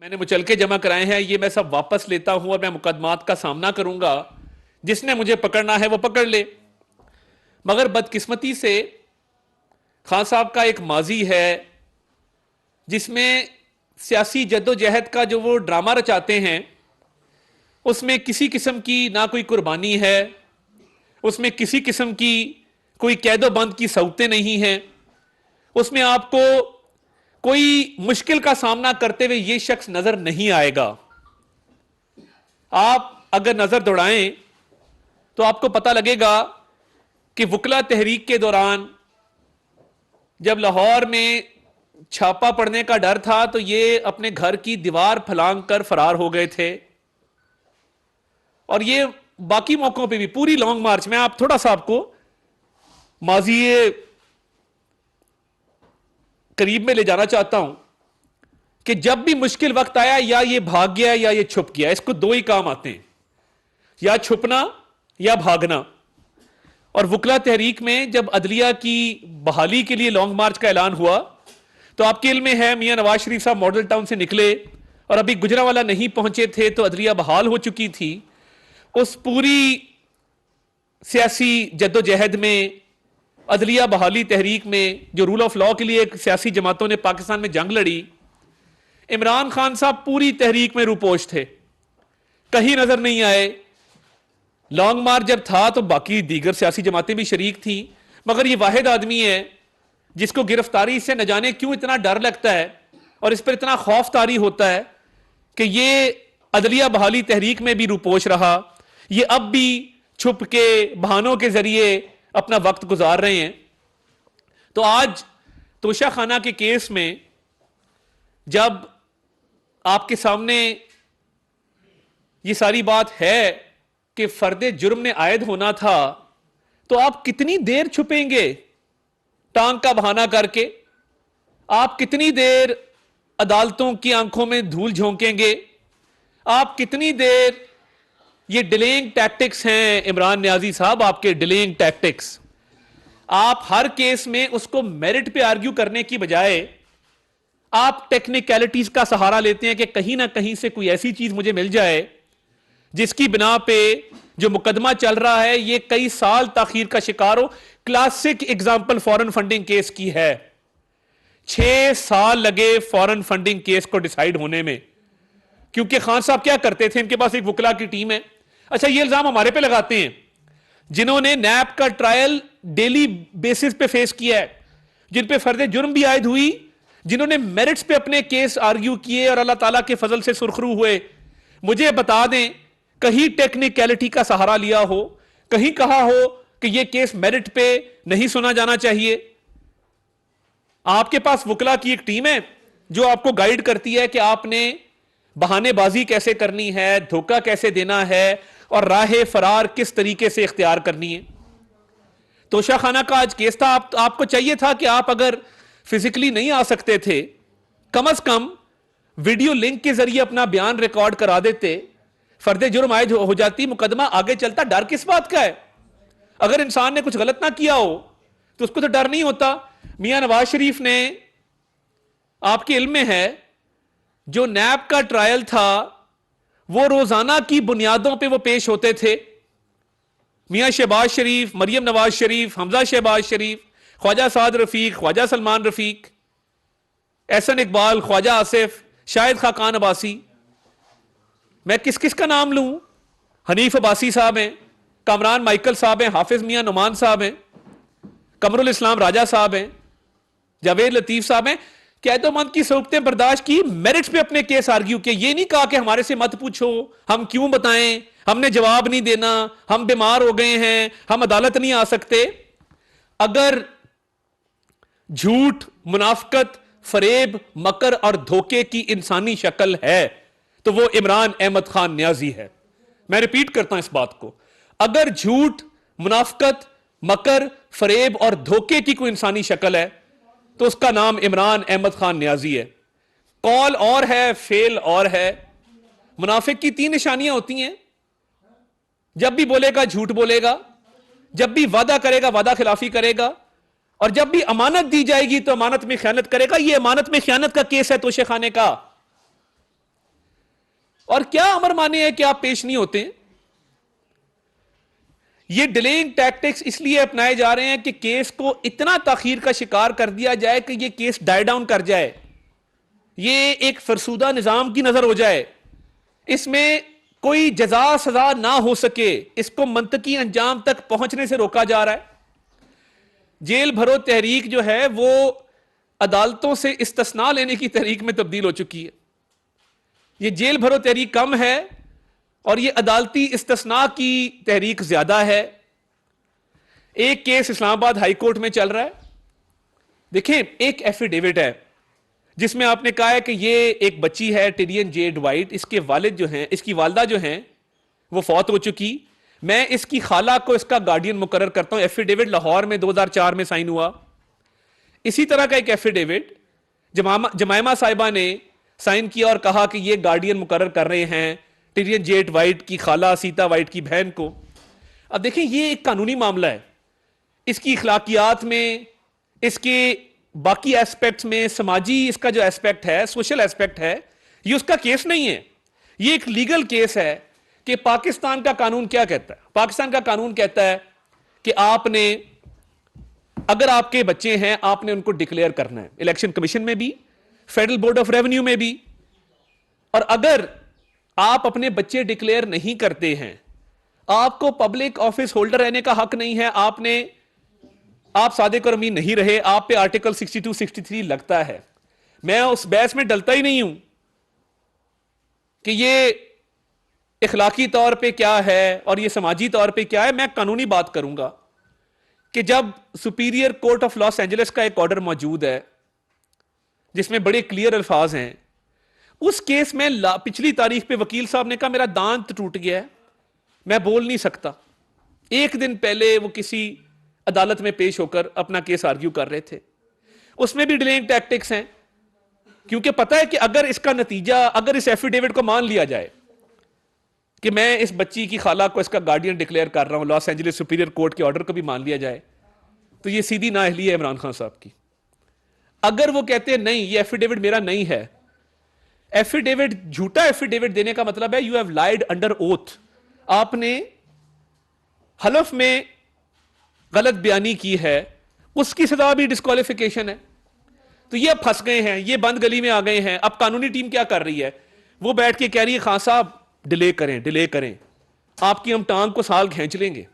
मैंने मुचलके जमा कराए हैं, ये मैं सब वापस लेता हूं और मैं मुकदमात का सामना करूंगा, जिसने मुझे पकड़ना है वो पकड़ ले। मगर बदकिस्मती से खान साहब का एक माजी है जिसमें सियासी जद्दोजहद का जो वो ड्रामा रचाते हैं उसमें किसी किस्म की ना कोई कुर्बानी है, उसमें किसी किस्म की कोई कैदो बंद की सऊतें नहीं हैं, उसमें आपको कोई मुश्किल का सामना करते हुए यह शख्स नजर नहीं आएगा। आप अगर नजर दौड़ाएं तो आपको पता लगेगा कि वकला तहरीक के दौरान जब लाहौर में छापा पड़ने का डर था तो ये अपने घर की दीवार फलांग कर फरार हो गए थे। और ये बाकी मौकों पे भी पूरी लॉन्ग मार्च में, आप थोड़ा सा आपको माजी करीब में ले जाना चाहता हूं कि जब भी मुश्किल वक्त आया या ये भाग गया या ये छुप गया, इसको दो ही काम आते हैं, या छुपना या भागना। और वकला तहरीक में जब अदलिया की बहाली के लिए लॉन्ग मार्च का ऐलान हुआ तो आपके इल्म में है मियां नवाज शरीफ साहब मॉडल टाउन से निकले और अभी गुजरांवाला नहीं पहुंचे थे तो अदलिया बहाल हो चुकी थी। उस पूरी सियासी जद्दोजहद में, अदलिया बहाली तहरीक में, जो रूल ऑफ लॉ के लिए एक सियासी जमातों ने पाकिस्तान में जंग लड़ी, इमरान खान साहब पूरी तहरीक में रूपोश थे, कहीं नजर नहीं आए। लॉन्ग मार्च जब था तो बाकी दीगर सियासी जमातें भी शरीक थी, मगर ये वाहिद आदमी है जिसको गिरफ्तारी से न जाने क्यों इतना डर लगता है और इस पर इतना खौफ तारी होता है कि ये अदलिया बहाली तहरीक में भी रूपोश रहा, ये अब भी छुप के बहानों के जरिए अपना वक्त गुजार रहे हैं। तो आज तोशा खाना के केस में जब आपके सामने ये सारी बात है कि फर्दे जुर्म ने आयद होना था, तो आप कितनी देर छुपेंगे टांग का बहाना करके? आप कितनी देर अदालतों की आंखों में धूल झोंकेंगे? आप कितनी देर, ये डिलेइंग टैक्टिक्स हैं इमरान नियाजी साहब, आपके डिलेइंग टैक्टिक्स। आप हर केस में उसको मेरिट पे आर्ग्यू करने की बजाय आप टेक्निकलिटीज का सहारा लेते हैं कि कहीं ना कहीं से कोई ऐसी चीज मुझे मिल जाए जिसकी बिना पे जो मुकदमा चल रहा है ये कई साल ताखीर का शिकार हो। Classic example foreign funding case की है। 6 साल लगे फॉरेन फंडिंग केस को डिसाइड होने में, क्योंकि खान साहब क्या करते थे, इनके पास एक वकला की टीम है। अच्छा, ये इल्जाम हमारे पे लगाते हैं जिन्होंने नैब का ट्रायल डेली बेसिस पे फेस किया है, जिन पे फर्दे जुर्म भी आयद हुई, जिन्होंने मेरिट्स पे अपने केस आर्ग्यू किए और अल्लाह ताला के फजल से सुरखरू हुए। मुझे बता दें, कहीं टेक्निकलिटी का सहारा लिया हो, कहीं कहा हो कि यह केस मेरिट पे नहीं सुना जाना चाहिए? आपके पास वकला की एक टीम है जो आपको गाइड करती है कि आपने बहानेबाजी कैसे करनी है, धोखा कैसे देना है और राह फरार किस तरीके से इख्तियार करनी है। तोशा खाना का आज केस था। आपको चाहिए था कि आप अगर फिजिकली नहीं आ सकते थे, कम से कम वीडियो लिंक के जरिए अपना बयान रिकॉर्ड करा देते, फर्दे जुर्म आयद हो जाती, मुकदमा आगे चलता। डर किस बात का है? अगर इंसान ने कुछ गलत ना किया हो तो उसको तो डर नहीं होता। मियां नवाज शरीफ ने, आपके इल्म में है, जो नैब का ट्रायल था वो रोजाना की बुनियादों पे वो पेश होते थे। मियां शहबाज शरीफ, मरियम नवाज शरीफ, हमजा शहबाज शरीफ, ख्वाजा साद रफीक, ख्वाजा सलमान रफीक, एहसन इकबाल, ख्वाजा आसिफ, शाहिद खाकान अब्बासी, मैं किस किस का नाम लूं? हनीफ अब्बासी साहब हैं, कामरान माइकल साहब हैं, हाफिज मियां नुमान साहब हैं, कमरुल इस्लाम राजा साहब हैं, जावेद लतीफ साहब हैं। कैदोमंद की सऊकतें बर्दाश्त की, मेरिट्स पे अपने केस आर्ग्यू किए। ये नहीं कहा कि हमारे से मत पूछो, हम क्यों बताएं, हमने जवाब नहीं देना, हम बीमार हो गए हैं, हम अदालत नहीं आ सकते। अगर झूठ, मुनाफकत, फरेब, मकर और धोखे की इंसानी शक्ल है तो वो इमरान अहमद खान नियाजी है। मैं रिपीट करता हूं इस बात को, अगर झूठ, मुनाफकत, मकर, फरेब और धोखे की कोई इंसानी शक्ल है तो उसका नाम इमरान अहमद खान नियाजी है। कौल और है, फेल और है। मुनाफिक की 3 निशानियां होती हैं, जब भी बोलेगा झूठ बोलेगा, जब भी वादा करेगा वादा खिलाफी करेगा, और जब भी अमानत दी जाएगी तो अमानत में खयानत करेगा। ये अमानत में खयानत का केस है तोशे खाने का। और क्या अमर माने है कि आप पेश नहीं होते हैं? ये डिलेइंग टैक्टिक्स इसलिए अपनाए जा रहे हैं कि केस को इतना ताखीर का शिकार कर दिया जाए कि ये केस डाई डाउन कर जाए, ये एक फरसूदा निजाम की नजर हो जाए, इसमें कोई जजा सजा ना हो सके, इसको मंतकी अंजाम तक पहुंचने से रोका जा रहा है। जेल भरो तहरीक जो है वो अदालतों से इस्तिस्ना लेने की तहरीक में तब्दील हो चुकी है। ये जेल भरो तहरीक कम है और ये अदालती इस्तिस्ना की तहरीक ज्यादा है। एक केस इस्लामाबाद हाई कोर्ट में चल रहा है। देखें, एक एफिडेविट है जिसमें आपने कहा है कि ये एक बच्ची है टिरियन जेड वाइट, इसके वालिद जो हैं, इसकी वालदा जो हैं वो फौत हो चुकी, मैं इसकी खाला को इसका गार्डियन मुकर्रर करता हूं। एफिडेविट लाहौर में 2004 में साइन हुआ। इसी तरह का एक एफिडेविट जमायमा साहिबा ने साइन किया और कहा कि ये गार्डियन मुकर्रर कर रहे हैं टिरियन जेड वाइट की खाला सीता वाइट की बहन को। अब देखिए, ये एक कानूनी मामला है, इसकी इखलाकियात में, इसके बाकी एस्पेक्ट्स में, समाजी इसका जो एस्पेक्ट है, सोशल एस्पेक्ट है, ये उसका केस नहीं है। ये एक लीगल केस है कि पाकिस्तान का कानून क्या कहता है। पाकिस्तान का कानून कहता है कि आपने, अगर आपके बच्चे हैं, आपने उनको डिक्लेयर करना है, इलेक्शन कमीशन में भी, फेडरल बोर्ड ऑफ रेवेन्यू में भी। और अगर आप अपने बच्चे डिक्लेयर नहीं करते हैं, आपको पब्लिक ऑफिस होल्डर रहने का हक नहीं है, आप सादिक और अमीन नहीं रहे, आप पे आर्टिकल 62 63 लगता है। मैं उस बहस में डलता ही नहीं हूं कि ये इखलाकी तौर पे क्या है और ये समाजी तौर पे क्या है। मैं कानूनी बात करूंगा कि जब superior court of Los Angeles का एक ऑर्डर मौजूद है जिसमें बड़े क्लियर अल्फाज हैं, उस केस में पिछली तारीख पे वकील साहब ने कहा मेरा दांत टूट गया है, मैं बोल नहीं सकता। एक दिन पहले वो किसी अदालत में पेश होकर अपना केस आर्ग्यू कर रहे थे। उसमें भी डिलेइंग टैक्टिक्स हैं, क्योंकि पता है कि अगर इसका नतीजा, अगर इस एफिडेविट को मान लिया जाए कि मैं इस बच्ची की खाला को इसका गार्डियन डिक्लेयर कर रहा हूं, लॉस एंजलिस सुपीरियर कोर्ट के ऑर्डर को भी मान लिया जाए, तो ये सीधी नाअहली है इमरान खान साहब की। अगर वो कहते हैं नहीं, ये एफिडेविट मेरा नहीं है, एफिडेविट, झूठा एफिडेविट देने का मतलब है you have lied under oath, आपने हलफ में गलत बयानी की है, उसकी सजा भी डिस्क्वालिफिकेशन है। तो ये अब फंस गए हैं, ये बंद गली में आ गए हैं। अब कानूनी टीम क्या कर रही है, वो बैठ के कह रही है खान साहब डिले करें, डिले करें, आपकी हम टांग को साल खींच लेंगे,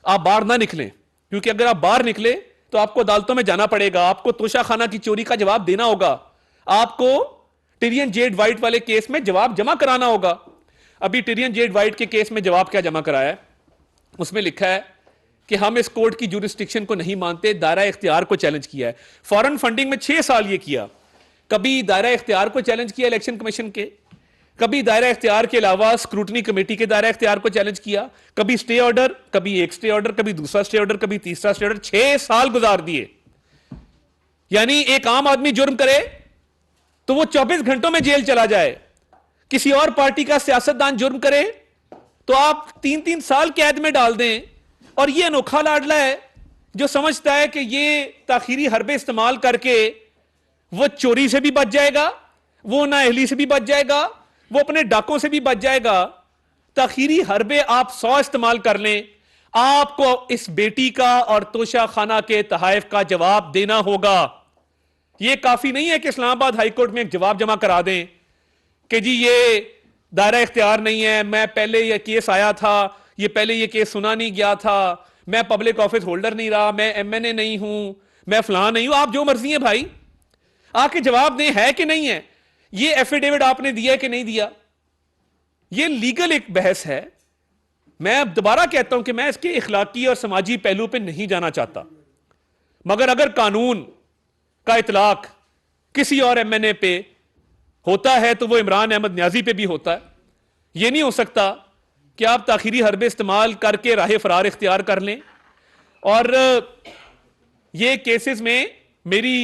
आप बाहर ना निकलें, क्योंकि अगर आप बाहर निकले तो आपको अदालतों में जाना पड़ेगा, आपको तोशा खाना की चोरी का जवाब देना होगा, आपको टिरियन जेड वाइट वाले केस में जवाब जमा कराना होगा। अभी टिरियन जेड वाइट के केस में जवाब क्या जमा कराया है, उसमें लिखा है कि हम इस कोर्ट की जुरिस्डिक्शन को नहीं मानते, दायरा इख्तियार को चैलेंज किया है। फॉरेन फंडिंग में 6 साल ये किया, कभी दायरा इख्तियार को चैलेंज किया इलेक्शन कमीशन के, कभी दायरा इख्तियार के अलावा स्क्रूटनी कमेटी के दायरा इख्तियार को चैलेंज किया, कभी स्टे ऑर्डर, कभी एक स्टे ऑर्डर, कभी दूसरा स्टे ऑर्डर, कभी तीसरा स्टे ऑर्डर। 6 साल गुजार दिए। यानी एक आम आदमी जुर्म करे तो वो 24 घंटों में जेल चला जाए, किसी और पार्टी का सियासतदान जुर्म करे तो आप 3-3 साल कैद में डाल दें। और ये अनोखा लाडला है जो समझता है कि ये ताखीरी हरबे इस्तेमाल करके वो चोरी से भी बच जाएगा, वो नाअहली से भी बच जाएगा, वो अपने डाकों से भी बच जाएगा। ताखीरी हरबे आप 100 इस्तेमाल कर लें, आपको इस बेटी का और तोशा खाना के तहाइफ का जवाब देना होगा। यह काफी नहीं है कि इस्लामाबाद हाईकोर्ट में एक जवाब जमा करा दें कि जी ये दायरा इख्तियार नहीं है, मैं पहले ये केस आया था, ये पहले ये केस सुना नहीं गया था, मैं पब्लिक ऑफिस होल्डर नहीं रहा, मैं एमएनए नहीं हूं, मैं फलां नहीं हूं। आप जो मर्जी है भाई, आके जवाब दें है कि नहीं है, ये एफिडेविट आपने दिया है कि नहीं दिया। ये लीगल एक बहस है। मैं दोबारा कहता हूं कि मैं इसके इखलाकी और समाजी पहलू पे नहीं जाना चाहता, मगर अगर कानून का इतलाक किसी और एमएनए पे होता है तो वो इमरान अहमद न्याजी पे भी होता है। यह नहीं हो सकता कि आप ताखीरी हरबे इस्तेमाल करके राह फरार इख्तियार कर लें। और ये केसेस में मेरी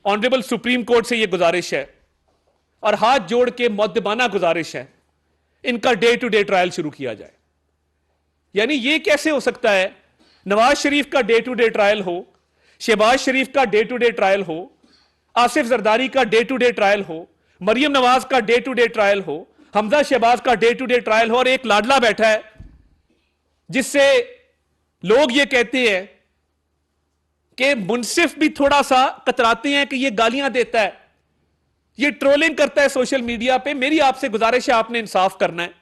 ऑनरेबल सुप्रीम कोर्ट से ये गुजारिश है और हाथ जोड़ के मुअद्दबाना गुजारिश है, इनका डे टू डे ट्रायल शुरू किया जाए। यानी ये कैसे हो सकता है नवाज शरीफ का डे टू डे ट्रायल हो, शहबाज शरीफ का डे टू डे ट्रायल हो, आसिफ जरदारी का डे टू डे ट्रायल हो, मरियम नवाज का डे टू डे ट्रायल हो, हमजा शहबाज का डे टू डे ट्रायल हो और एक लाडला बैठा है जिससे लोग ये कहते हैं कि मुंसिफ भी थोड़ा सा कतराते हैं कि ये गालियां देता है, ये ट्रोलिंग करता है सोशल मीडिया पे। मेरी आपसे गुजारिश है, आपने इंसाफ करना है।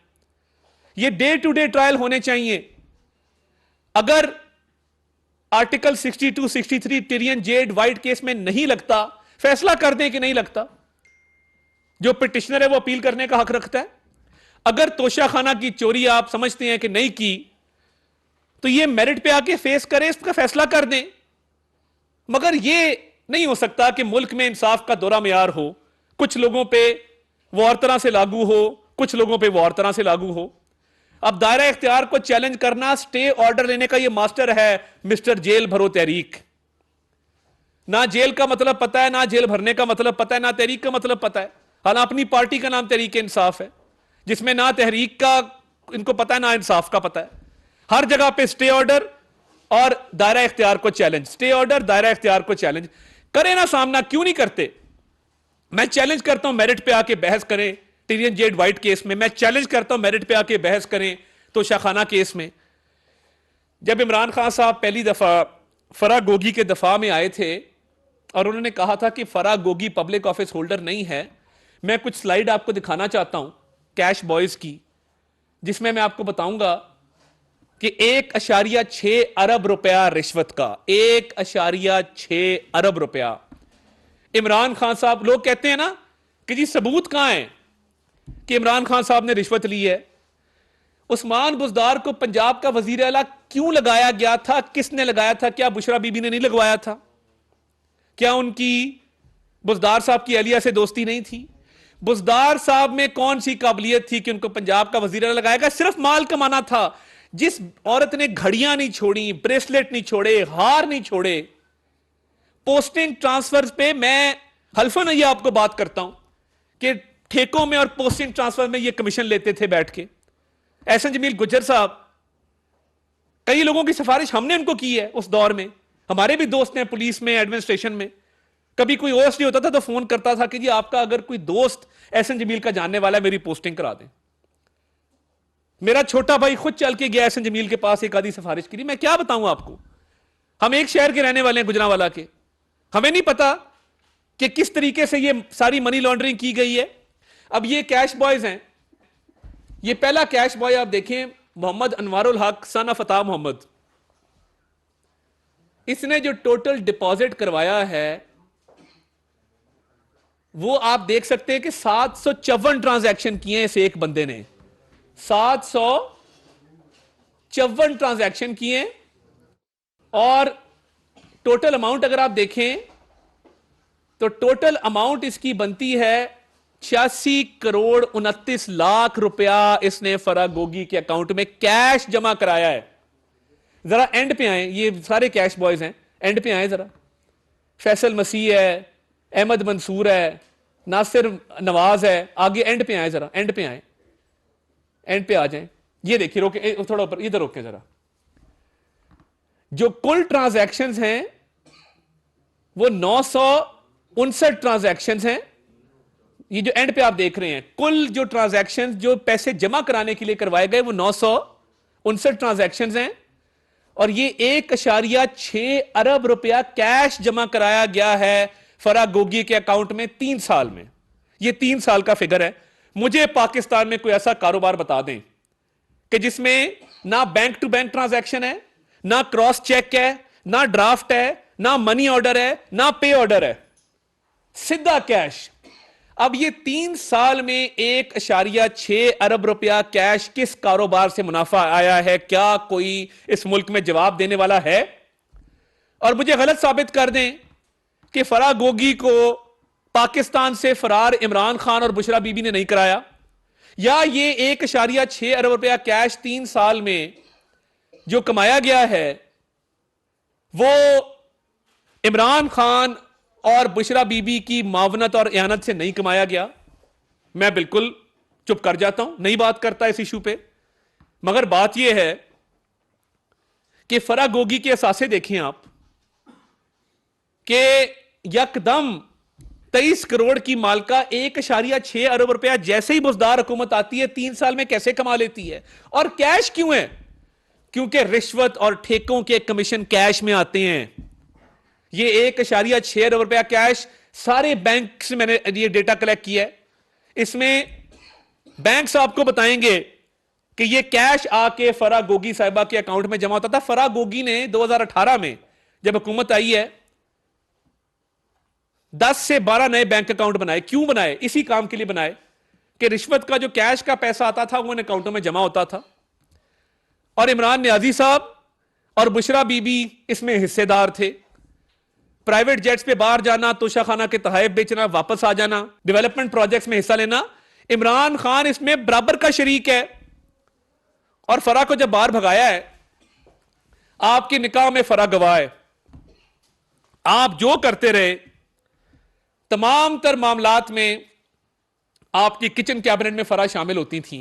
ये डे टू डे ट्रायल होने चाहिए। अगर article 62, 63 Tyrion Z white case में नहीं लगता, फैसला कर दें कि नहीं लगता। जो पिटिशनर है वो अपील करने का हक रखता है। अगर तोशाखाना की चोरी आप समझते हैं कि नहीं की, तो ये मेरिट पे आके फेस करें, इसका फैसला कर दें। मगर ये नहीं हो सकता कि मुल्क में इंसाफ का दौरा मियार हो, कुछ लोगों पे वो और तरह से लागू हो, कुछ लोगों पे वो और तरह से लागू हो। अब दायरा इख्तियार को चैलेंज करना, स्टे ऑर्डर लेने का ये मास्टर है मिस्टर जेल भरो तहरीक। ना जेल का मतलब पता है, ना जेल भरने का मतलब पता है, ना तहरीक का मतलब पता है। हालांकि अपनी पार्टी का नाम तहरीक इंसाफ है, जिसमें ना तहरीक का इनको पता है, ना इंसाफ का पता है। हर जगह पे स्टे ऑर्डर और दायरा इख्तियार को चैलेंज, स्टे ऑर्डर, दायरा इख्तियार को चैलेंज करें ना। सामना क्यों नहीं करते? मैं चैलेंज करता हूं मेरिट पे आके बहस करें टिरियन जेड वाइट केस में। मैं चैलेंज करता हूं मेरिट पे आके बहस करें तोशाखाना केस में। जब इमरान खान साहब पहली दफा फराह गोगी के दफा में आए थे और उन्होंने कहा था कि Farah Gogi public office holder नहीं है, मैं कुछ स्लाइड आपको दिखाना चाहता हूं कैश बॉयज की, जिसमें मैं आपको बताऊंगा कि 1.6 अरब रुपया रिश्वत का, 1.6 अरब रुपया इमरान खान साहब। लोग कहते हैं ना कि जी सबूत कहां है कि इमरान खान साहब ने रिश्वत ली है। उस्मान बुज़दार को पंजाब का वजीर आला क्यों लगाया गया था, किसने लगाया था? क्या बुशरा बीबी ने नहीं लगवाया था? क्या उनकी बुज़दार साहब की अलिया से दोस्ती नहीं थी? बुज़दार साहब में कौन सी काबिलियत थी कि उनको पंजाब का वजीर आला लगाएगा? सिर्फ माल कमाना था। जिस औरत ने घड़ियां नहीं छोड़ी, ब्रेसलेट नहीं छोड़े, हार नहीं छोड़े, पोस्टिंग ट्रांसफर पे मैं हल्फन ये आपको बात करता हूं कि ठेकों में और पोस्टिंग ट्रांसफर में ये कमीशन लेते थे बैठ के। एहसन जमील गुज्जर साहब, कई लोगों की सिफारिश हमने उनको की है उस दौर में। हमारे भी दोस्त हैं पुलिस में, एडमिनिस्ट्रेशन में। कभी कोई ओएसडी होता था तो फोन करता था कि जी आपका अगर कोई दोस्त एहसन जमील का जानने वाला है, मेरी पोस्टिंग करा दें। मेरा छोटा भाई खुद चल के गया एहसन जमील के पास, एक आधी सिफारिश की। मैं क्या बताऊं आपको, हम एक शहर के रहने वाले हैं, गुजरांवाला के। हमें नहीं पता कि किस तरीके से ये सारी मनी लॉन्ड्रिंग की गई है। अब ये कैश बॉयज हैं। ये पहला कैश बॉय आप देखें, मोहम्मद अनवारुल हक सन ऑफ अता मोहम्मद। इसने जो टोटल डिपॉजिट करवाया है वो आप देख सकते हैं कि 754 ट्रांजैक्शन किए हैं इस एक बंदे ने। 754 ट्रांजैक्शन किए और टोटल अमाउंट अगर आप देखें तो टोटल अमाउंट इसकी बनती है 86 करोड़ 29 लाख रुपया इसने फराह गोगी के अकाउंट में कैश जमा कराया है। जरा एंड पे आए, ये सारे कैश बॉयज हैं, एंड पे आए जरा। फैसल मसीह है, अहमद मंसूर है, नासिर नवाज है, आगे एंड पे आए जरा, एंड पे आए, एंड पे आ जाएं। ये देखिए, रोके थोड़ा ऊपर, इधर रोके जरा। जो कुल ट्रांजैक्शंस हैं वो 959 ट्रांजैक्शंस हैं। ये जो एंड पे आप देख रहे हैं, कुल जो ट्रांजैक्शंस जो पैसे जमा कराने के लिए करवाए गए वो 959 ट्रांजैक्शंस हैं। और ये 1.6 अरब रुपया कैश जमा कराया गया है फराह गोगी के अकाउंट में 3 साल में। ये 3 साल का फिगर है। मुझे पाकिस्तान में कोई ऐसा कारोबार बता दें कि जिसमें ना बैंक टू बैंक ट्रांजैक्शन है, ना क्रॉस चेक है, ना ड्राफ्ट है, ना मनी ऑर्डर है, ना पे ऑर्डर है, सीधा कैश। अब ये 3 साल में 1.6 अरब रुपया कैश किस कारोबार से मुनाफा आया है? क्या कोई इस मुल्क में जवाब देने वाला है? और मुझे गलत साबित कर दें कि फराह गोगी को पाकिस्तान से फरार इमरान खान और बुशरा बीबी ने नहीं कराया, या ये 1.6 अरब रुपया कैश 3 साल में जो कमाया गया है वो इमरान खान और बुशरा बीबी की मावनत और इयानत से नहीं कमाया गया। मैं बिल्कुल चुप कर जाता हूं, नहीं बात करता इस इशू पे। मगर बात यह है कि फराह गोगी के असासे देखें आप कि यकदम 23 करोड़ की मालका 1.6 अरब रुपया जैसे ही बुजदार हुकूमत आती है 3 साल में कैसे कमा लेती है। और कैश क्यों है? क्योंकि रिश्वत और ठेकों के कमीशन कैश में आते हैं। ये 1.6 अरब रुपया कैश सारे बैंक से मैंने ये डेटा कलेक्ट किया है। इसमें बैंक्स आपको बताएंगे कि ये कैश आके फराह गोगी साहिबा के अकाउंट में जमा होता था। फराह गोगी ने 2018 में जब हुकूमत आई है 10 से 12 नए बैंक अकाउंट बनाए। क्यों बनाए? इसी काम के लिए बनाए कि रिश्वत का जो कैश का पैसा आता था वो इन अकाउंटों में जमा होता था। और इमरान नियाजी साहब और बुशरा बीबी इसमें हिस्सेदार थे। प्राइवेट जेट्स पे बाहर जाना, तोशाखाना के तहफ बेचना, वापस आ जाना, डेवलपमेंट प्रोजेक्ट्स में हिस्सा लेना, इमरान खान इसमें बराबर का शरीक है। और फराह को जब बाहर भगाया है, आपकी निकाह में फराह गवाह है। आप जो करते रहे तमाम तर मामलात में आपकी किचन कैबिनेट में फराह शामिल होती थी,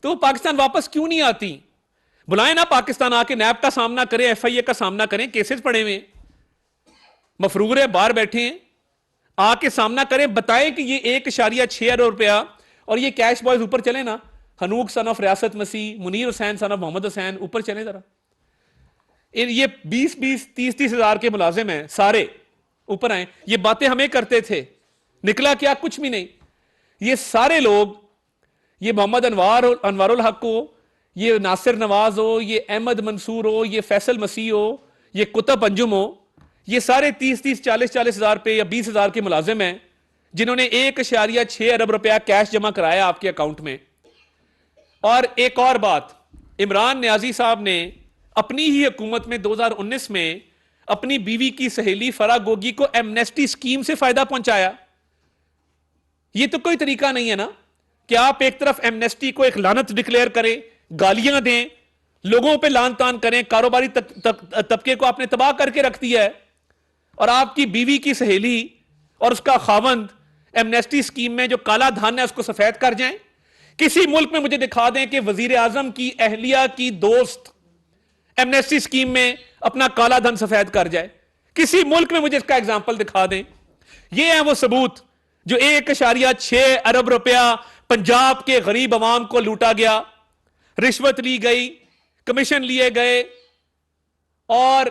तो वो पाकिस्तान वापस क्यों नहीं आती? बुलाएं ना पाकिस्तान, आके नैब का सामना करें, एफआईए का सामना करें, केसेस पड़े हुए मफरूर है, बाहर बैठे हैं, आके सामना करें, बताएं कि ये 1.6 अरब रुपया और ये कैश बॉयज ऊपर चले ना, हनूक सन ऑफ रियासत मसीह, मुनीर हुसैन सन ऑफ मोहम्मद हुसैन, ऊपर चले जरा। ये 20-20, 30-30 हजार के मुलाजिम हैं, सारे ऊपर आए। ये बातें हमें करते थे, निकला क्या? कुछ भी नहीं। ये सारे लोग, ये मोहम्मद अनवारुल हक हो, ये नासिर नवाज हो, ये अहमद मंसूर हो, ये फैसल मसीह हो, ये कुतुब अंजुम हो, ये सारे 30-30, 40-40 हजार पे या 20 हजार के मुलाजिम हैं जिन्होंने 1.6 अरब रुपया कैश जमा कराया आपके अकाउंट में। और एक और बात, इमरान नियाजी साहब ने अपनी ही हुकूमत में 2019 में अपनी बीवी की सहेली फराह गोगी को एमनेस्टी स्कीम से फायदा पहुंचाया। यह तो कोई तरीका नहीं है ना कि आप एक तरफ एमनेस्टी को एक लानत डिक्लेयर करें, गालियां दें, लोगों पे लान तान करें, कारोबारी तबके को आपने तबाह करके रख दिया है, और आपकी बीवी की सहेली और उसका खावंद एमनेस्टी स्कीम में जो काला धन है उसको सफेद कर जाएं। किसी मुल्क में मुझे दिखा दें कि वजीर आजम की अहलिया की दोस्त एमनेस्टी स्कीम में अपना काला धन सफेद कर जाए। किसी मुल्क में मुझे इसका एग्जाम्पल दिखा दें। ये है वो सबूत जो 1.6 अरब रुपया पंजाब के गरीब अवाम को लूटा गया, रिश्वत ली गई, कमीशन लिए गए और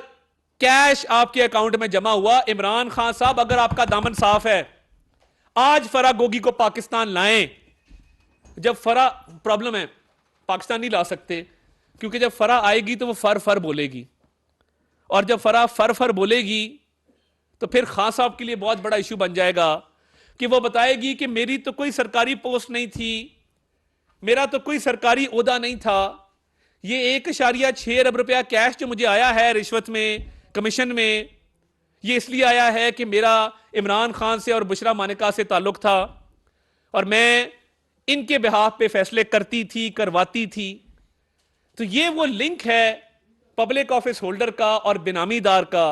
कैश आपके अकाउंट में जमा हुआ। इमरान खान साहब, अगर आपका दामन साफ है, आज फराह गोगी को पाकिस्तान लाएं। जब फराह, प्रॉब्लम है पाकिस्तान नहीं ला सकते क्योंकि जब फराह आएगी तो वो फर फर बोलेगी, और जब फराह फर फर बोलेगी तो फिर खान साहब के लिए बहुत बड़ा इशू बन जाएगा कि वो बताएगी कि मेरी तो कोई सरकारी पोस्ट नहीं थी, मेरा तो कोई सरकारी ओहदा नहीं था, ये 1.6 अरब रुपया कैश जो मुझे आया है रिश्वत में, कमीशन में, ये इसलिए आया है कि मेरा इमरान खान से और बुशरा मानिका से ताल्लुक था और मैं इनके बिहाफ पे फैसले करती थी, करवाती थी। तो ये वो लिंक है पब्लिक ऑफिस होल्डर का और बेनामीदार का,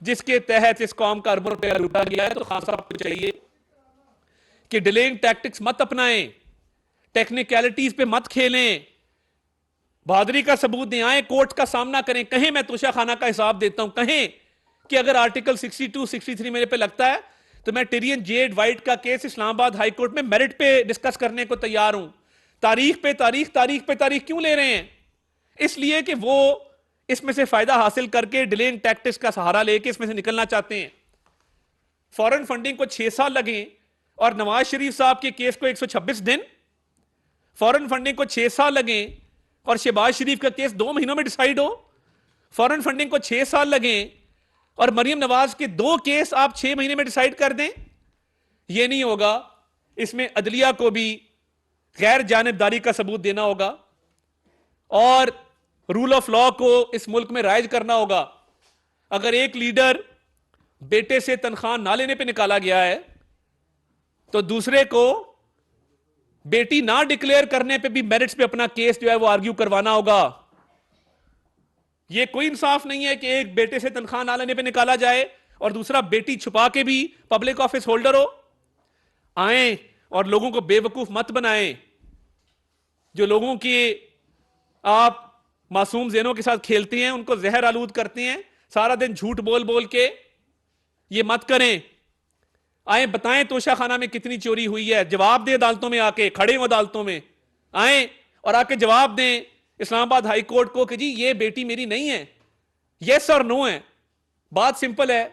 जिसके तहत इस कौम का अरबों रुपया लूटा गया है। तो खान साहब को चाहिए कि डिलेइंग टैक्टिक्स मत अपनाएं, टेक्निकलिटीज पे मत खेलें, बहादुरी का सबूत दें, आए कोर्ट का सामना करें, कहें मैं तोशाखाना का हिसाब देता हूं, कहें कि अगर आर्टिकल 62, 63 मेरे पे लगता है तो मैं टिरियन जेड वाइट का केस इस्लामाबाद हाई कोर्ट में मेरिट पे डिस्कस करने को तैयार हूं। तारीख पे तारीख, तारीख पे तारीख क्यों ले रहे हैं? इसलिए कि वो इसमें से फायदा हासिल करके डिलेइंग टैक्टिक्स का सहारा लेके इसमें से निकलना चाहते हैं। फॉरेन फंडिंग को 6 साल लगे और नवाज शरीफ साहब के केस को 126 दिन, फॉरेन फंडिंग को 6 साल लगे और शहबाज शरीफ का केस 2 महीनों में डिसाइड हो, फॉरेन फंडिंग को 6 साल लगे और मरियम नवाज के 2 केस आप 6 महीने में डिसाइड कर दें, यह नहीं होगा। इसमें अदलिया को भी गैर जानिबदारी का सबूत देना होगा और रूल ऑफ लॉ को इस मुल्क में राइज करना होगा। अगर एक लीडर बेटे से तनख्वाह ना लेने पे निकाला गया है तो दूसरे को बेटी ना डिक्लेयर करने पे भी मेरिट्स पे अपना केस जो है वो आर्ग्यू करवाना होगा। यह कोई इंसाफ नहीं है कि एक बेटे से तनख्वाह ना लेने पे निकाला जाए और दूसरा बेटी छुपा के भी पब्लिक ऑफिस होल्डर हो। आए और लोगों को बेवकूफ मत बनाएं। जो लोगों की आप मासूम ज़हनों के साथ खेलते हैं, उनको जहर आलूद करते हैं सारा दिन झूठ बोल बोल के, ये मत करें। आए बताएं तोशा खाना में कितनी चोरी हुई है, जवाब दें अदालतों में आके, खड़े हो अदालतों में आए और आके जवाब दें इस्लामाबाद हाई कोर्ट को कि जी ये बेटी मेरी नहीं है, यस और नो है। बात सिंपल है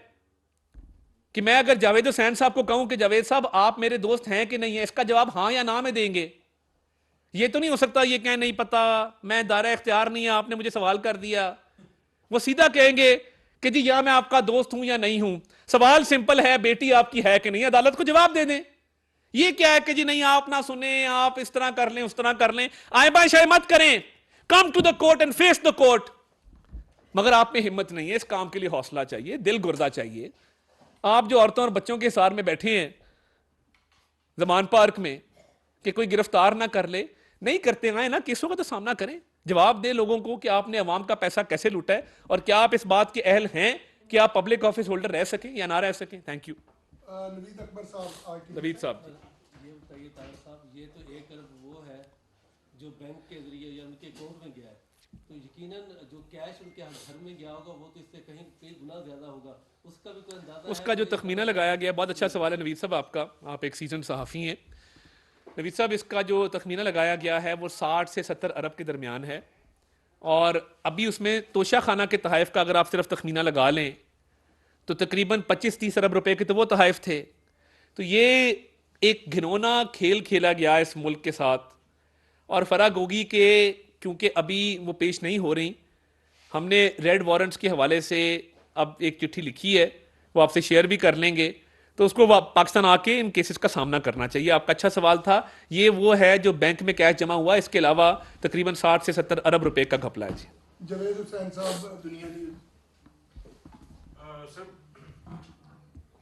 कि मैं अगर जावेद हुसैन साहब को कहूं कि जावेद साहब आप मेरे दोस्त हैं कि नहीं है, इसका जवाब हां या ना में देंगे। ये तो नहीं हो सकता ये कहें नहीं पता, मैं दायरा इख्तियार नहीं है, आपने मुझे सवाल कर दिया। वो सीधा कहेंगे कि जी या मैं आपका दोस्त हूं या नहीं हूं। सवाल सिंपल है, बेटी आपकी है कि नहीं, अदालत को जवाब दे दें। ये क्या है कि जी नहीं आप ना सुने, आप इस तरह कर लें उस तरह कर लें, आए बाएं शाये मत करें, come to the court and face the court. मगर आप में हिम्मत नहीं है, इस काम के लिए हौसला चाहिए, दिल गुर्दा चाहिए। आप जो औरतों और बच्चों के सार में बैठे हैं जमान पार्क में कि कोई गिरफ्तार ना कर ले, नहीं करते, आए ना केसों का तो सामना करें, जवाब दे लोगों को कि आपने अवाम का पैसा कैसे लूटा है और क्या आप इस बात के अहल हैं कि आप पब्लिक ऑफिस होल्डर रह सकें या ना रह सकें। Thank you. नवीद अकबर साहब, नवीद साहब ये बताइए तारक साहब, ये तो 1 अरब वो है जो बैंक के जरिए या उनके अकाउंट में गया है, तो यकीनन जो कैश उनके घर में गया होगा वो तो इससे कहीं कई गुना ज्यादा होगा, उसका भी कोई अंदाजा उसका जो तखमीना लगाया गया, बहुत अच्छा सवाल है नवीद साहब आपका, आप एक सीजन सहाफ़ी हैं नवीद साहब। इसका जो तखमीना लगाया गया है वो 60 से 70 अरब के दरमियान है और अभी उसमें तोशा खाना के तहफ़ का अगर आप सिर्फ तखमीना लगा लें तो तकरीबन 25-30 अरब रुपए के तो वो तहफ़ थे। तो ये एक घिनौना खेल खेला गया इस मुल्क के साथ और फ़र्क होगी कि क्योंकि अभी वो पेश नहीं हो रही, हमने रेड वारंट्स के हवाले से अब एक चिट्ठी लिखी है, वो आपसे शेयर भी कर लेंगे, तो उसको पाकिस्तान आके इन केसेस का सामना करना चाहिए। आपका अच्छा सवाल था, ये वो है जो बैंक में कैश जमा हुआ, इसके अलावा तकरीबन 60 से 70 अरब रुपए का घपला है जी। जावेद हुसैन साहब, दुनिया न्यूज़। सर,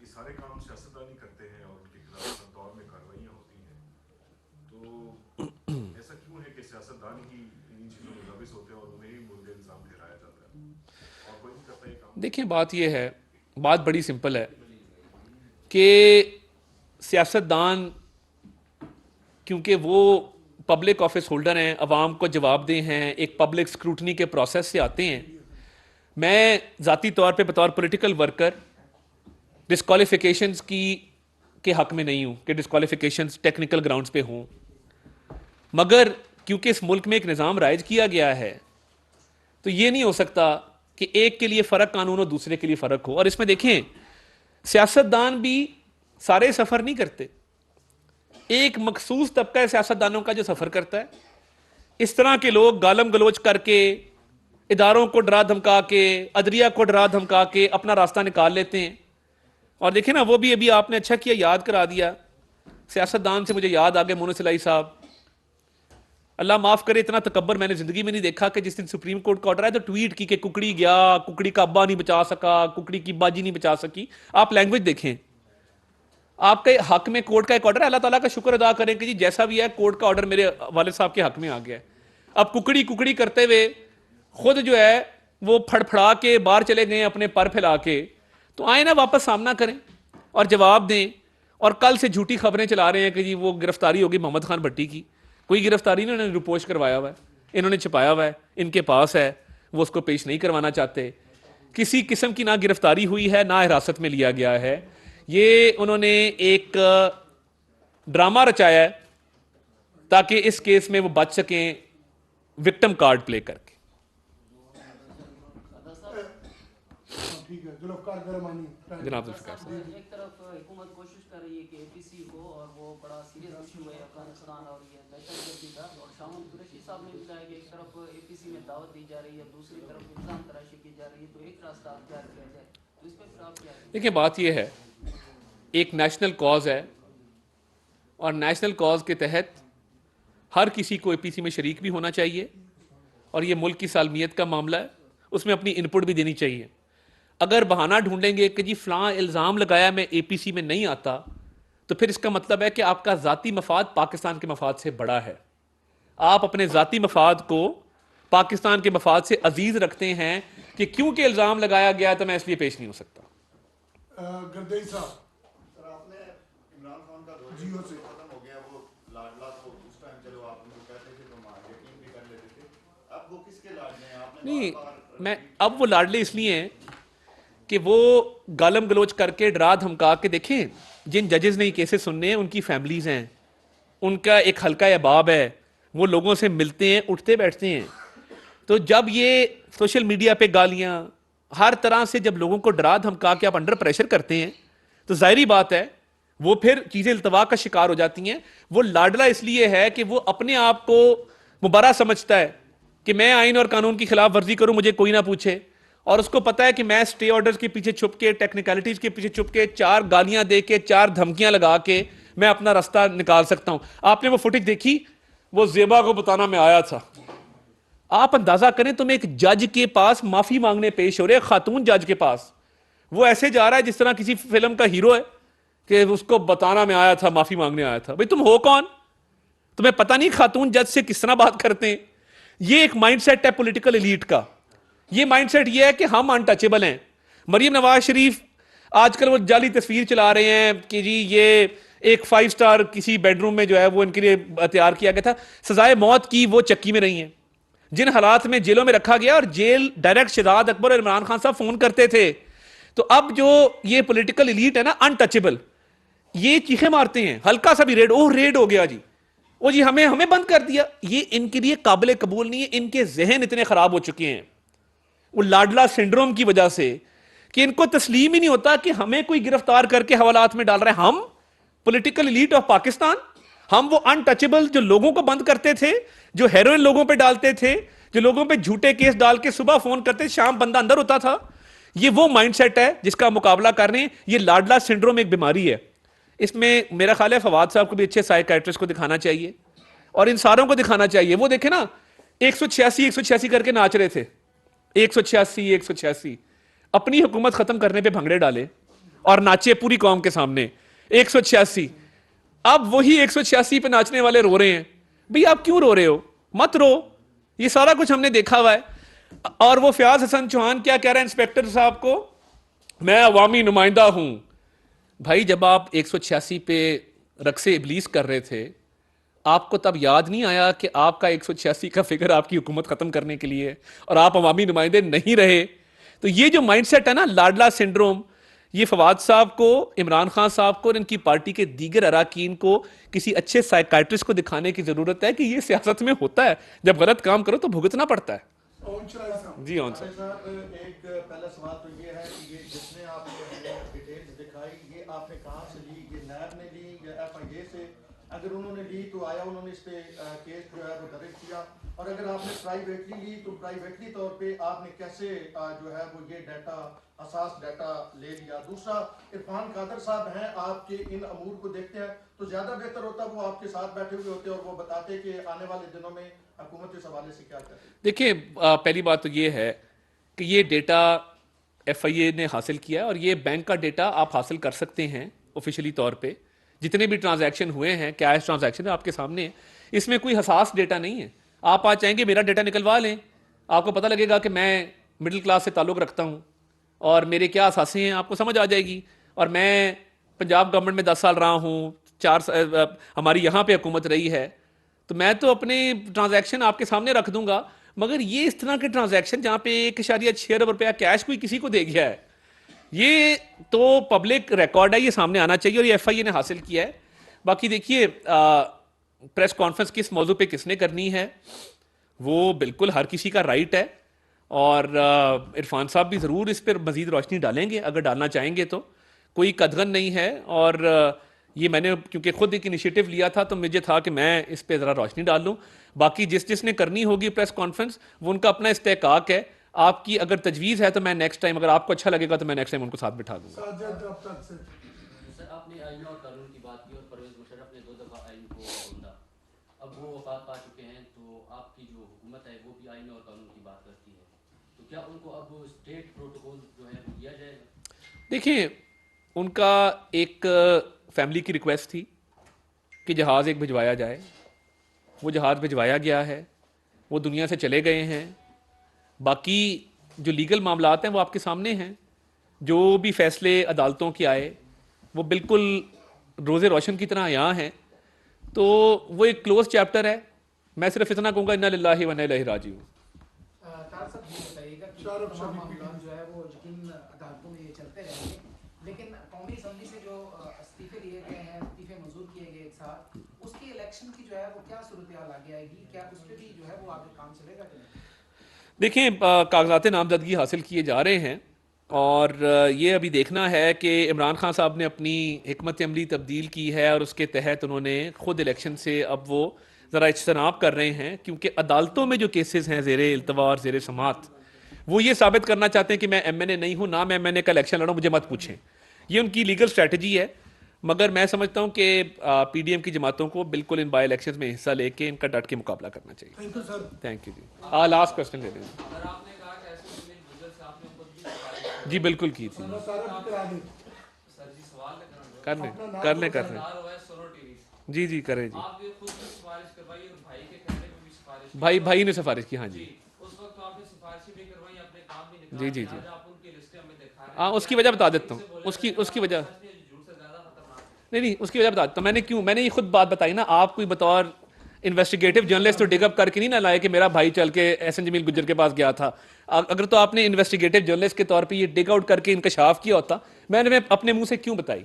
ये सारे काम सियासतदानी करते हैं और उनके खिलाफ हर दौर में कार्रवाइयाँ होती हैं, तो ऐसा क्यों है कि सियासतदान ही इन चीज़ों में मुलविस होते हैं और उन्हें ही मुल्क इल्ज़ाम ठहराया जाता है और कोई नहीं करता ये काम? देखिए बात यह है, बात बड़ी सिंपल है कि सियासतदान क्योंकि वो पब्लिक ऑफिस होल्डर हैं, अवाम को जवाबदेह हैं, एक पब्लिक स्क्रूटनी के प्रोसेस से आते हैं। मैं ज़ाती तौर पे बतौर पॉलिटिकल वर्कर डिस्क्वालिफिकेशंस के हक में नहीं हूँ कि डिस्क्वालिफिकेशंस टेक्निकल ग्राउंड्स पे हों, मगर क्योंकि इस मुल्क में एक निज़ाम राइज किया गया है तो ये नहीं हो सकता कि एक के लिए फ़र्क कानून और दूसरे के लिए फ़र्क हो। और इसमें देखें, सियासतदान भी सारे सफ़र नहीं करते, एक मखसूस तबका सियासतदानों का जो सफ़र करता है। इस तरह के लोग गालम गलोच करके, इदारों को डरा धमका के, अदलिया को डरा धमका के अपना रास्ता निकाल लेते हैं। और देखें ना, वो भी अभी आपने अच्छा किया याद करा दिया, सियासतदान से मुझे याद आ गया मोनो सिलाई साहब, अल्लाह माफ़ करे, इतना तकब्बर मैंने ज़िंदगी में नहीं देखा कि जिस दिन सुप्रीम कोर्ट का ऑर्डर आया तो ट्वीट की कि कुकड़ी गया, कुकड़ी का अब्बा नहीं बचा सका, कुकड़ी की बाजी नहीं बचा सकी। आप लैंग्वेज देखें, आपके हक में कोर्ट का एक ऑर्डर है, अल्लाह ताला का शुक्र अदा करें कि जी जैसा भी है कोर्ट का ऑर्डर मेरे वालिद साहब के हक में आ गया है। अब कुकड़ी कुकड़ी करते हुए खुद जो है वो फड़फड़ा के बाहर चले गए अपने पर फैला के, तो आए ना वापस सामना करें और जवाब दें। और कल से झूठी खबरें चला रहे हैं कि जी वो गिरफ्तारी होगी मोहम्मद खान भट्टी की, कोई गिरफ्तारी नहीं, उन्होंने रिपोर्ट करवाया हुआ है, इन्होंने छिपाया हुआ है, इनके पास है, वो उसको पेश नहीं करवाना चाहते। किसी किस्म की ना गिरफ्तारी हुई है ना हिरासत में लिया गया है, ये उन्होंने एक ड्रामा रचाया है ताकि इस केस में वो बच सकें विक्टिम कार्ड प्ले करके। ठीक है, जुल्फकार गरमानी जनाब जुल्फकार साहब, एक तरफ हुकूमत कोशिश कर रही है कि एपीसी को, और वो बड़ा सीरियस इशू है अफगानिस्तान और ये दहशतगर्दी का, और शामन कुरैशी साहब ने बताया कि एक तरफ एपीसी में दावत दी जा रही है, दूसरी तरफ इल्जाम तराशी की जा रही है, तो एक रास्ता अख्तियार किया जाए, तो इस पर फिर आप क्या? देखिए बात यह है, एक नेशनल कॉज है और नेशनल कॉज के तहत हर किसी को एपीसी में शरीक भी होना चाहिए और ये मुल्क की सालमियत का मामला है, उसमें अपनी इनपुट भी देनी चाहिए। अगर बहाना ढूंढेंगे कि जी फलां इल्ज़ाम लगाया मैं एपीसी में नहीं आता, तो फिर इसका मतलब है कि आपका ज़ाती मफाद पाकिस्तान के मफाद से बड़ा है, आप अपने ज़ाती मफाद को पाकिस्तान के मफाद से अजीज रखते हैं कि क्योंकि इल्ज़ाम लगाया गया तो मैं इसलिए पेश नहीं हो सकता। गर्देई साहब, सर, आपने इमरान खान का दौर जियो से खत्म हो गया, वो लाडला तो उस टाइम चलो आप उनको कहते थे तो यकीन भी कर लेते थे, अब वो किसके लाडले हैं? आपने नहीं, बार-बार मैं अब वो लाडले इसलिए हैं कि वो गालम गलोच करके डरा धमका के, देखें जिन जजेस ने ये केसेस सुनने हैं उनकी फैमिलीज हैं, उनका एक हल्का अहबाब है, वो लोगों से मिलते हैं, उठते बैठते हैं। तो जब ये सोशल मीडिया पे गालियां हर तरह से जब लोगों को डरा धमका के आप अंडर प्रेशर करते हैं, तो जाहिर बात है वो फिर चीजें इल्तवा का शिकार हो जाती हैं। वो लाडला इसलिए है कि वो अपने आप को मुबारा समझता है कि मैं आइन और कानून की खिलाफ वर्जी करूं, मुझे कोई ना पूछे, और उसको पता है कि मैं स्टे ऑर्डर्स के पीछे छुप के, टेक्निकलिटीज के पीछे छुप के, 4 गालियां दे के, 4 धमकियां लगा के मैं अपना रास्ता निकाल सकता हूं। आपने वो फुटेज देखी, वो जेबा को बताना मैं आया था। आप अंदाजा करें, तुम एक जज के पास माफी मांगने पेश हो रहे, खातून जज के पास, वो ऐसे जा रहा है जिस तरह किसी फिल्म का हीरो है कि उसको बताना मैं आया था, माफी मांगने आया था। भाई तुम हो कौन? तुम्हें पता नहीं खातून जज से किस तरह बात करते हैं? ये एक माइंडसेट है पॉलिटिकल एलीट का। ये माइंडसेट ये है कि हम अनटचेबल हैं। मरियम नवाज शरीफ आजकल वो जाली तस्वीर चला रहे हैं कि जी ये एक 5 स्टार किसी बेडरूम में जो है वो इनके लिए तैयार किया गया था, सजाए मौत की वो चक्की में रही हैं। जिन हालात में जेलों में रखा गया, और जेल डायरेक्ट शहजाद अकबर और इमरान खान साहब फोन करते थे। तो अब जो ये पॉलिटिकल एलीट है ना, अनटचेबल, ये चीखें मारते हैं, हल्का सा भी रेड, ओह रेड हो गया जी, ओ जी हमें बंद कर दिया। ये इनके लिए काबिल कबूल नहीं है। इनके जहन इतने खराब हो चुके हैं वो लाडला सिंड्रोम की वजह से कि इनको तस्लीम ही नहीं होता कि हमें कोई गिरफ्तार करके हवालात में डाल रहा है। हम पॉलिटिकल एलीट ऑफ पाकिस्तान, हम वो अनटचेबल जो लोगों को बंद करते थे, जो हेरोइन लोगों पे डालते थे, जो लोगों पे झूठे केस डाल के सुबह फोन करते, शाम बंदा अंदर होता था। ये वो माइंडसेट है जिसका मुकाबला कर रहे हैं। ये लाडला सिंड्रोम एक बीमारी है। इसमें मेरा ख्याल है फवाद साहब को भी अच्छे साइकाइट्रिस्ट को दिखाना चाहिए और इन सारों को दिखाना चाहिए। वो देखे ना 186 करके नाच रहे थे, 186 अपनी हुकूमत खत्म करने पे भंगड़े डाले और नाचे पूरी कौम के सामने 186। अब वही 186 पे नाचने वाले रो रहे हैं। भाई आप क्यों रो रहे हो? मत रो, ये सारा कुछ हमने देखा हुआ है। और वो फयाज हसन चौहान क्या कह रहा है इंस्पेक्टर साहब को, मैं अवामी नुमाइंदा हूं। भाई जब आप 186 पे रक्से इबलीस कर रहे थे, आपको तब याद नहीं आया कि आपका 186 का फिगर आपकी हुकूमत खत्म करने के लिए, और आप अवामी नुमाइंदे नहीं रहे? तो ये जो माइंडसेट है ना, लाडला सिंड्रोम, ये फवाद साहब को, इमरान खान साहब को और इनकी पार्टी के दीगर अराकीन को किसी अच्छे साइकाइट्रिस्ट को दिखाने की जरूरत है कि ये सियासत में होता है, जब गलत काम करो तो भुगतना पड़ता है। ओन चलाई साहब। जी ऑन सर। एक पहला सवाल तो ये है कि ये जिसने आपने डिटेल्स दिखाई, ये आपने कहाँ से ली? ये नैब ने ली या FIA से? अगर उन्होंने ली तो आया उन्होंने इस पे केस जो है वो दर्ज किया, और अगर आपने प्राइवेटली ली तो प्राइवेटली तौर पे आपने कैसे जो है वो ये डाटा, असास डाटा ले लिया? दूसरा, इरफान कादर साहब हैं, आपके इन अमूर को देखते हैं तो ज्यादा बेहतर होता वो आपके साथ बैठे हुए होते और वो बताते कि आने वाले दिनों में हुकूमत इस हवाले से क्या करें। देखिए पहली बात तो ये है कि ये डेटा FIA ने हासिल किया है, और ये बैंक का डेटा आप हासिल कर सकते हैं ऑफिशियली तौर पे। जितने भी ट्रांजैक्शन हुए हैं, कैश ट्रांजैक्शन आपके सामने है, इसमें कोई हसास डेटा नहीं है। आप आज चाहेंगे मेरा डेटा निकलवा लें, आपको पता लगेगा कि मैं मिडिल क्लास से ताल्लुक़ रखता हूँ और मेरे क्या असासे हैं, आपको समझ आ जाएगी। और मैं पंजाब गवर्नमेंट में 10 साल रहा हूँ, 4 हमारी यहाँ पे हुकूमत रही है, तो मैं तो अपने ट्रांजैक्शन आपके सामने रख दूंगा। मगर ये इस तरह के ट्रांजैक्शन जहाँ पे 1.6 अरब रुपया कैश कोई किसी को दे गया है, ये तो पब्लिक रिकॉर्ड है, ये सामने आना चाहिए, और ये FIA ने हासिल किया है। बाकी देखिए प्रेस कॉन्फ्रेंस किस मौजू पे किसने करनी है वो बिल्कुल हर किसी का राइट है, और इरफान साहब भी ज़रूर इस पर मज़ीद रोशनी डालेंगे अगर डालना चाहेंगे तो, कोई कदगन नहीं है। और ये मैंने क्योंकि खुद एक इनिशिएटिव लिया था तो मुझे था कि मैं इस पर ज़रा रोशनी डाल लूँ। बाकी जिसने करनी होगी प्रेस कॉन्फ्रेंस वो उनका अपना इस्तेहकाक है। आपकी अगर तजवीज़ है तो मैं नेक्स्ट टाइम, अगर आपको अच्छा लगेगा तो मैं नेक्स्ट टाइम उनको साथ बिठा दूंगा। साजिद अब तक से सर आपने आइन और कानून की बात की और परवेज मुशर्रफ ने 2 दफ़ा आइन को बोला, अब वो वफात पा चुके हैं, तो आपकी जो हुकूमत है वो भी आइन और कानून की बात करती है, तो क्या उनको अब स्टेट प्रोटोकॉल जो है वो दिया जाएगा? देखिए उनका एक फैमिली की रिक्वेस्ट थी कि जहाज़ एक भिजवाया जाए, वो जहाज़ भिजवाया गया है, वो दुनिया से चले गए हैं। बाकी जो लीगल मामलात हैं वो आपके सामने हैं, जो भी फैसले अदालतों के आए वो बिल्कुल रोज़े रोशन की तरह यहाँ हैं, तो वो एक क्लोज चैप्टर है। मैं सिर्फ इतना कहूँगा इन्ना लिल्लाहि व इन्ना इलैहि राजिऊन। तार साहब ये बताइएगा कि शाहरुख तमाम शबीर मामलात जो है वो यकीन अदालतों में ये चलते रहेंगे, लेकिन कौमी असम्बली से जो इस्तीफे जो है वो क्या सूरत हाल आगे आएगी, क्या उस पर भी जो है वो आगे काम चलेगा कि नहीं? देखें, कागजात नामजदगी हासिल किए जा रहे हैं और ये अभी देखना है कि इमरान खान साहब ने अपनी हिकमत अमली तब्दील की है और उसके तहत उन्होंने खुद इलेक्शन से अब वो ज़रा इज्तनाब कर रहे हैं, क्योंकि अदालतों में जो केसेस हैं ज़ेरे इल्तवा और ज़ेरे समात, वो ये साबित करना चाहते हैं कि मैं MNA नहीं हूँ, ना मैं MNA का इलेक्शन लड़ा, मुझे मत पूछें। ये उनकी लीगल स्ट्रैटेजी है, मगर मैं समझता हूँ कि PDM की जमातों को बिल्कुल इन बाई इलेक्शन में हिस्सा लेके इनका डट के मुकाबला करना चाहिए। Thank you sir. Thank you जी। लास्ट क्वेश्चन ले लें जी। बिल्कुल की थी। कर लें जी जी करें जी। भाई ने सिफारिश की, हाँ जी जी जी जी। हाँ, उसकी वजह बता देता हूँ, उसकी वजह नहीं, उसकी वजह बता देता हूँ। मैंने ये खुद बात बताई ना, आप कोई बतौर इन्वेस्टिगेटिव जर्नलिस्ट तो डिगअप करके नहीं ना लाए कि मेरा भाई चल के एहसन जमील गुज्जर के पास गया था। अगर तो आपने इन्वेस्टिगेटिव जर्नलिस्ट के तौर पे ये डिग आउट करके इंकशाफ किया होता, मैंने अपने मुंह से क्यों बताई।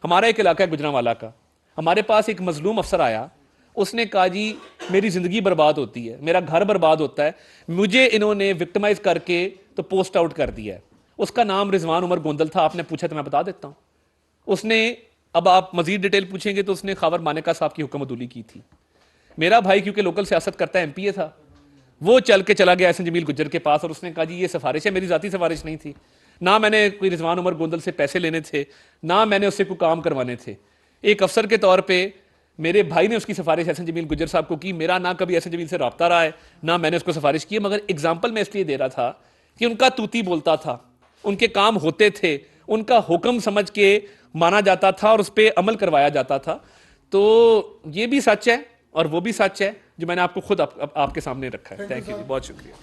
हमारा एक इलाका है गुजरांवाला का, हमारे पास एक मजलूम अफसर आया, उसने कहा जी मेरी ज़िंदगी बर्बाद होती है, मेरा घर बर्बाद होता है, मुझे इन्होंने विक्टिमाइज करके तो पोस्ट आउट कर दिया है। उसका नाम रिजवान उमर गोंदल था, आपने पूछा तो मैं बता देता हूँ। उसने, अब आप मजीद डिटेल पूछेंगे तो उसने खावर मानेका साहब की हुक्मदुली की थी। मेरा भाई क्योंकि लोकल सियासत करता है, MPA था, वो चल के चला गया एहसन जमील गुज्जर के पास और उसने कहा जी ये सिफारिश है, मेरी ज़ाती सिफारिश नहीं थी, ना मैंने कोई रिजवान उमर गोंदल से पैसे लेने थे, ना मैंने उससे कोई काम करवाने थे। एक अफसर के तौर पे मेरे भाई ने उसकी सिफारिश एहसन जमील गुज्जर साहब को की। मेरा ना कभी एहसन जमील से रब्ता रहा है, ना मैंने उसको सिफारिश की है, मगर एग्जाम्पल मैं इसलिए दे रहा था कि उनका तूती बोलता था, उनके काम होते थे, उनका हुक्म समझ के माना जाता था और उस पर अमल करवाया जाता था। तो ये भी सच है और वो भी सच है जो मैंने आपको खुद आपके सामने रखा है। थैंक यू जी, बहुत शुक्रिया।